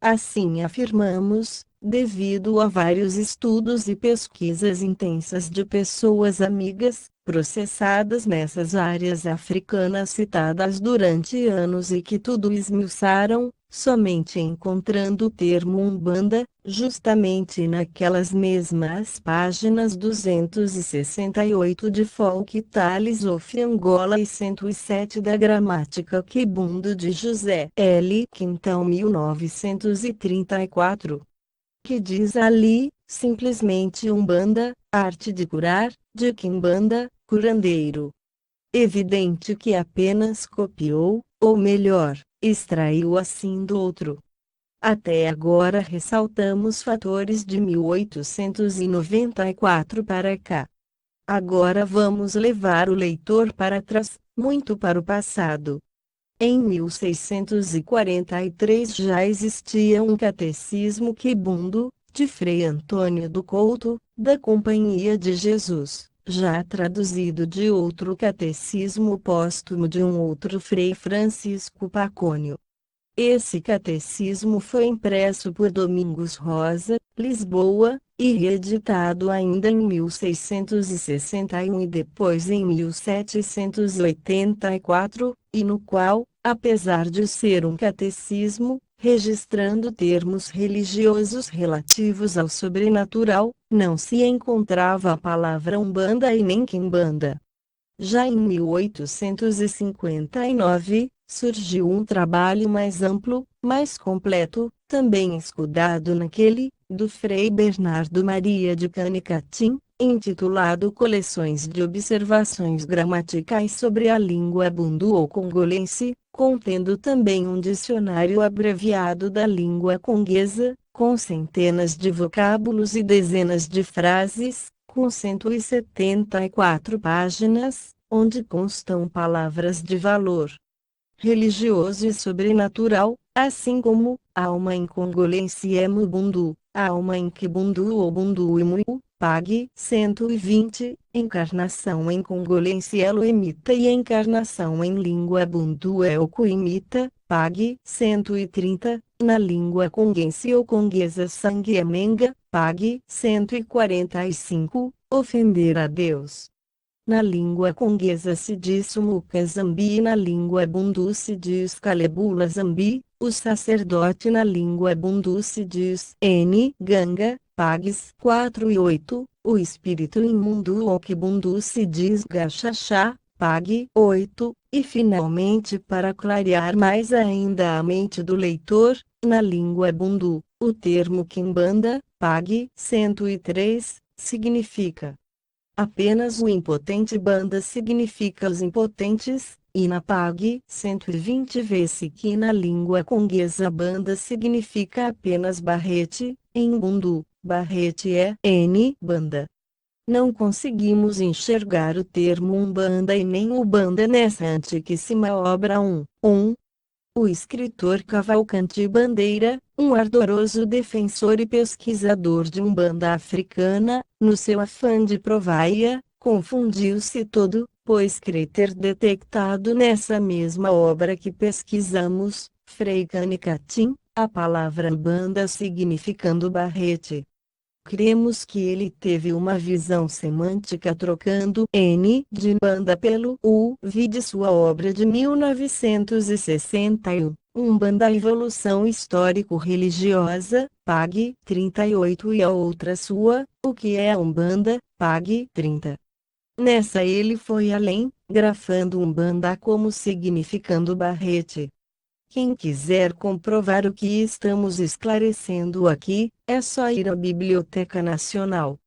Assim afirmamos, devido a vários estudos e pesquisas intensas de pessoas amigas, processadas nessas áreas africanas citadas durante anos e que tudo esmiuçaram, somente encontrando o termo Umbanda, justamente naquelas mesmas páginas 268 de Folk Tales of Angola e 107 da Gramática Kibundo de José L. Quintão 1934, que diz ali, simplesmente Umbanda, arte de curar, de Quimbanda, curandeiro. Evidente que apenas copiou, ou melhor, extraiu assim do outro. Até agora ressaltamos fatores de 1894 para cá. Agora vamos levar o leitor para trás, muito para o passado. Em 1643 já existia um catecismo quibundo, de Frei Antônio do Couto, da Companhia de Jesus, já traduzido de outro catecismo póstumo de um outro Frei Francisco Pacônio. Esse catecismo foi impresso por Domingos Rosa, Lisboa, e reeditado ainda em 1661 e depois em 1784, e no qual, apesar de ser um catecismo, registrando termos religiosos relativos ao sobrenatural, não se encontrava a palavra Umbanda e nem Quimbanda. Já em 1859, surgiu um trabalho mais amplo, mais completo, também escudado naquele, do Frei Bernardo Maria de Canicatim, intitulado Coleções de Observações Gramaticais sobre a Língua Bundu ou Congolense, contendo também um dicionário abreviado da língua conguesa, com centenas de vocábulos e dezenas de frases, com 174 páginas, onde constam palavras de valor religioso e sobrenatural, assim como alma em congolense é Mubundu, alma em Kibundu ou Bundu e Muiu, pague 120, encarnação em congolense é Loemita e encarnação em língua Bundu é Okuimita, pague 130, na língua conguense ou conguesa sangue é Menga, pague 145, ofender a Deus. Na língua conguesa se diz Sumuca Zambi e na língua bundu se diz Calebula Zambi, o sacerdote na língua bundu se diz N. Ganga, Pagues 4 e 8, o espírito imundo ou Kibundu se diz Gaxaxá, Pague 8, e finalmente para clarear mais ainda a mente do leitor, na língua bundu, o termo Quimbanda, Pague 103, significa apenas o impotente. Banda significa os impotentes, e na PAG 120 vê-se que na língua conguesa banda significa apenas barrete, em bundu, barrete é N banda. Não conseguimos enxergar o termo Umbanda e nem Ubanda nessa antiquíssima obra 1. O escritor Cavalcanti Bandeira, um ardoroso defensor e pesquisador de Umbanda africana, no seu afã de provar-a, confundiu-se todo, pois crê ter detectado nessa mesma obra que pesquisamos, Frei Canicatim, a palavra Umbanda significando barrete. Cremos que ele teve uma visão semântica trocando N de banda pelo U. Vide sua obra de 1961, Umbanda Evolução Histórico-Religiosa, PAG 38 e a outra sua, O que é a Umbanda, PAG 30. Nessa ele foi além, grafando Umbanda como significando barrete. Quem quiser comprovar o que estamos esclarecendo aqui, é só ir à Biblioteca Nacional.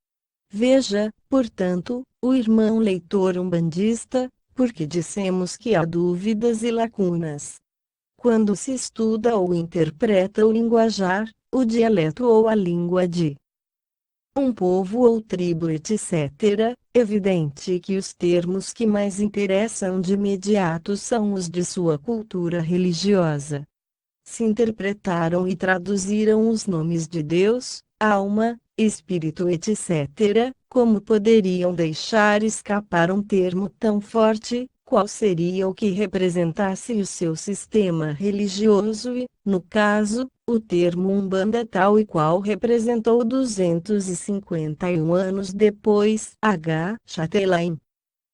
Veja, portanto, o irmão leitor umbandista, porque dissemos que há dúvidas e lacunas. Quando se estuda ou interpreta o linguajar, o dialeto ou a língua de um povo ou tribo, etc., evidente que os termos que mais interessam de imediato são os de sua cultura religiosa. Se interpretaram e traduziram os nomes de Deus, alma, espírito, etc., como poderiam deixar escapar um termo tão forte, qual seria o que representasse o seu sistema religioso e, no caso, O termo Umbanda tal e qual representou 251 anos depois H. Chatelain.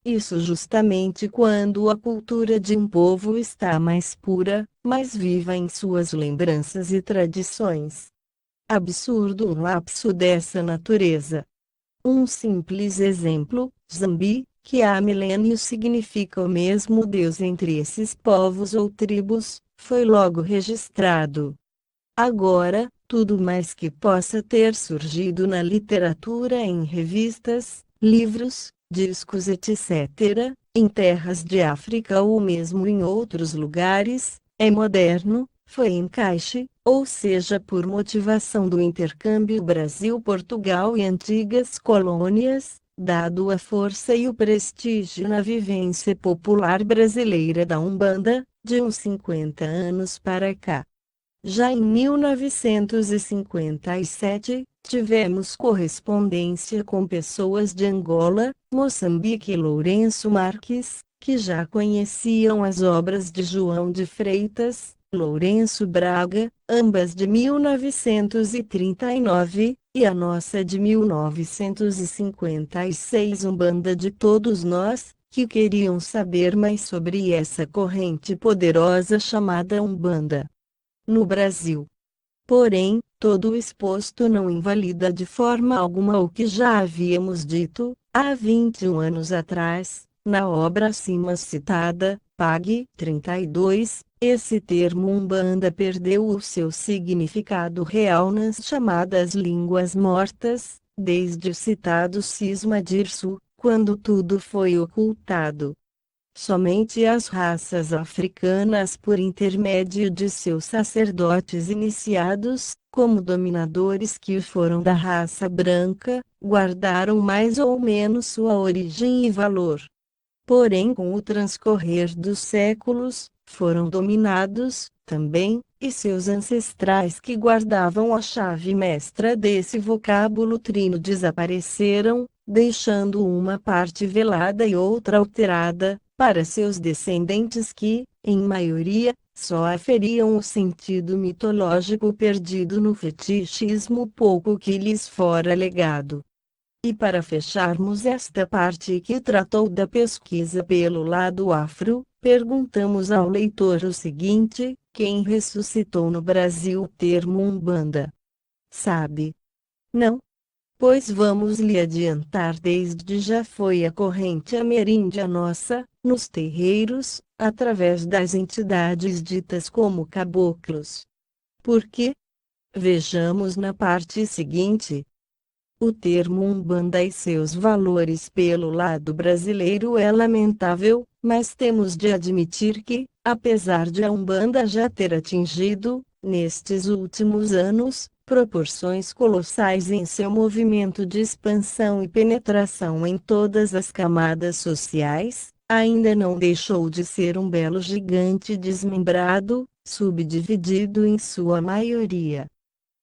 Isso justamente quando a cultura de um povo está mais pura, mais viva em suas lembranças e tradições. Absurdo um lapso dessa natureza. Um simples exemplo, Zambi, que há milênios significa o mesmo Deus entre esses povos ou tribos, foi logo registrado. Agora, tudo mais que possa ter surgido na literatura em revistas, livros, discos etc., em terras de África ou mesmo em outros lugares, é moderno, foi encaixe, ou seja por motivação do intercâmbio Brasil-Portugal e antigas colônias, dado a força e o prestígio na vivência popular brasileira da Umbanda, de uns 50 anos para cá. Já em 1957, tivemos correspondência com pessoas de Angola, Moçambique e Lourenço Marques, que já conheciam as obras de João de Freitas, Lourenço Braga, ambas de 1939, e a nossa de 1956 Umbanda de Todos Nós, que queriam saber mais sobre essa corrente poderosa chamada Umbanda no Brasil. Porém, todo o exposto não invalida de forma alguma o que já havíamos dito, há 21 anos atrás, na obra acima citada, Pag. 32, esse termo Umbanda perdeu o seu significado real nas chamadas línguas mortas, desde o citado cisma Dirsu, quando tudo foi ocultado. Somente as raças africanas por intermédio de seus sacerdotes iniciados, como dominadores que foram da raça branca, guardaram mais ou menos sua origem e valor. Porém, com o transcorrer dos séculos, foram dominados, também, e seus ancestrais que guardavam a chave mestra desse vocábulo trino desapareceram, deixando uma parte velada e outra alterada, para seus descendentes que, em maioria, só aferiam o sentido mitológico perdido no fetichismo pouco que lhes fora legado. E para fecharmos esta parte que tratou da pesquisa pelo lado afro, perguntamos ao leitor o seguinte: quem ressuscitou no Brasil o termo Umbanda? Sabe? Não? Pois vamos lhe adiantar, desde já foi a corrente ameríndia nossa, nos terreiros, através das entidades ditas como caboclos. Por quê? Vejamos na parte seguinte. O termo Umbanda e seus valores pelo lado brasileiro é lamentável, mas temos de admitir que, apesar de a Umbanda já ter atingido, nestes últimos anos, proporções colossais em seu movimento de expansão e penetração em todas as camadas sociais, ainda não deixou de ser um belo gigante desmembrado, subdividido em sua maioria.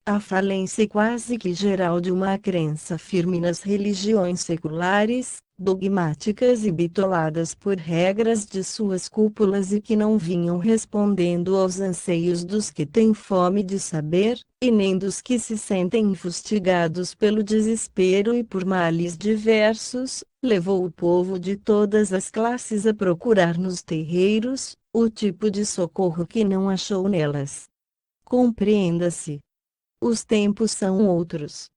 A falência quase que geral de uma crença firme nas religiões seculares, dogmáticas e bitoladas por regras de suas cúpulas e que não vinham respondendo aos anseios dos que têm fome de saber, e nem dos que se sentem infustigados pelo desespero e por males diversos, levou o povo de todas as classes a procurar nos terreiros o tipo de socorro que não achou nelas. Compreenda-se. Os tempos são outros.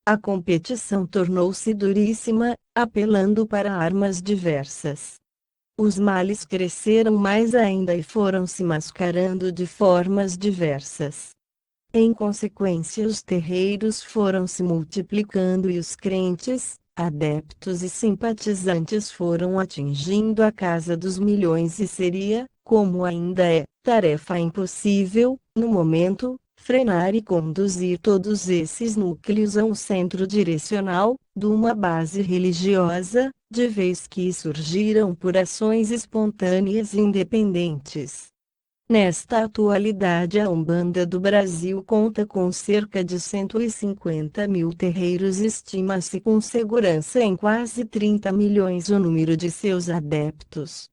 A competição tornou-se duríssima, apelando para armas diversas. Os males cresceram mais ainda e foram se mascarando de formas diversas. Em consequência, os terreiros foram se multiplicando e os crentes, adeptos e simpatizantes foram atingindo a casa dos milhões e seria, como ainda é, tarefa impossível, no momento, frenar e conduzir todos esses núcleos a um centro direcional, de uma base religiosa, de vez que surgiram por ações espontâneas e independentes. Nesta atualidade, a Umbanda do Brasil conta com cerca de 150 mil terreiros, estima-se com segurança em quase 30 milhões o número de seus adeptos.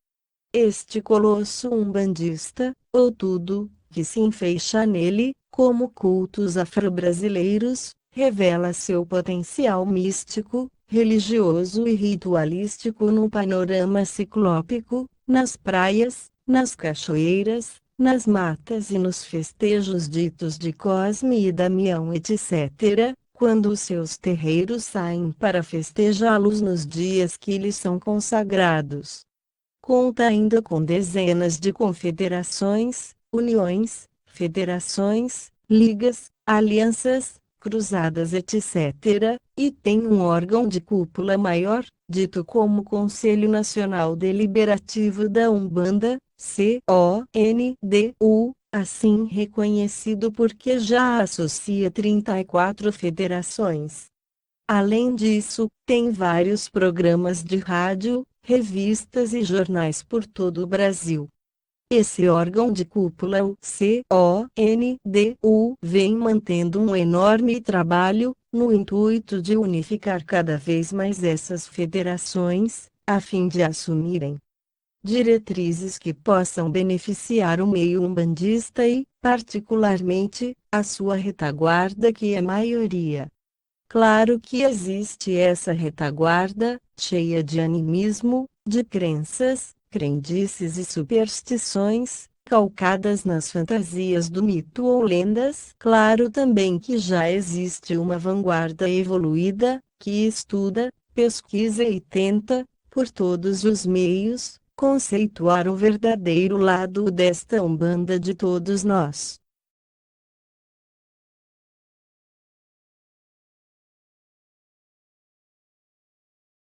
Este colosso umbandista, ou tudo, que se enfeixa nele, como cultos afro-brasileiros, revela seu potencial místico, religioso e ritualístico no panorama ciclópico, nas praias, nas cachoeiras, nas matas e nos festejos ditos de Cosme e Damião, etc., quando os seus terreiros saem para festejá-los nos dias que lhes são consagrados. Conta ainda com dezenas de confederações, uniões, federações, ligas, alianças, cruzadas, etc., e tem um órgão de cúpula maior, dito como Conselho Nacional Deliberativo da Umbanda, CONDU, assim reconhecido porque já associa 34 federações. Além disso, tem vários programas de rádio, revistas e jornais por todo o Brasil. Esse órgão de cúpula, o CONDU, vem mantendo um enorme trabalho, no intuito de unificar cada vez mais essas federações, a fim de assumirem diretrizes que possam beneficiar o meio umbandista e, particularmente, a sua retaguarda, que é a maioria. Claro que existe essa retaguarda, cheia de animismo, de crenças, crendices e superstições, calcadas nas fantasias do mito ou lendas. Claro também que já existe uma vanguarda evoluída, que estuda, pesquisa e tenta, por todos os meios, conceituar o verdadeiro lado desta umbanda de todos nós.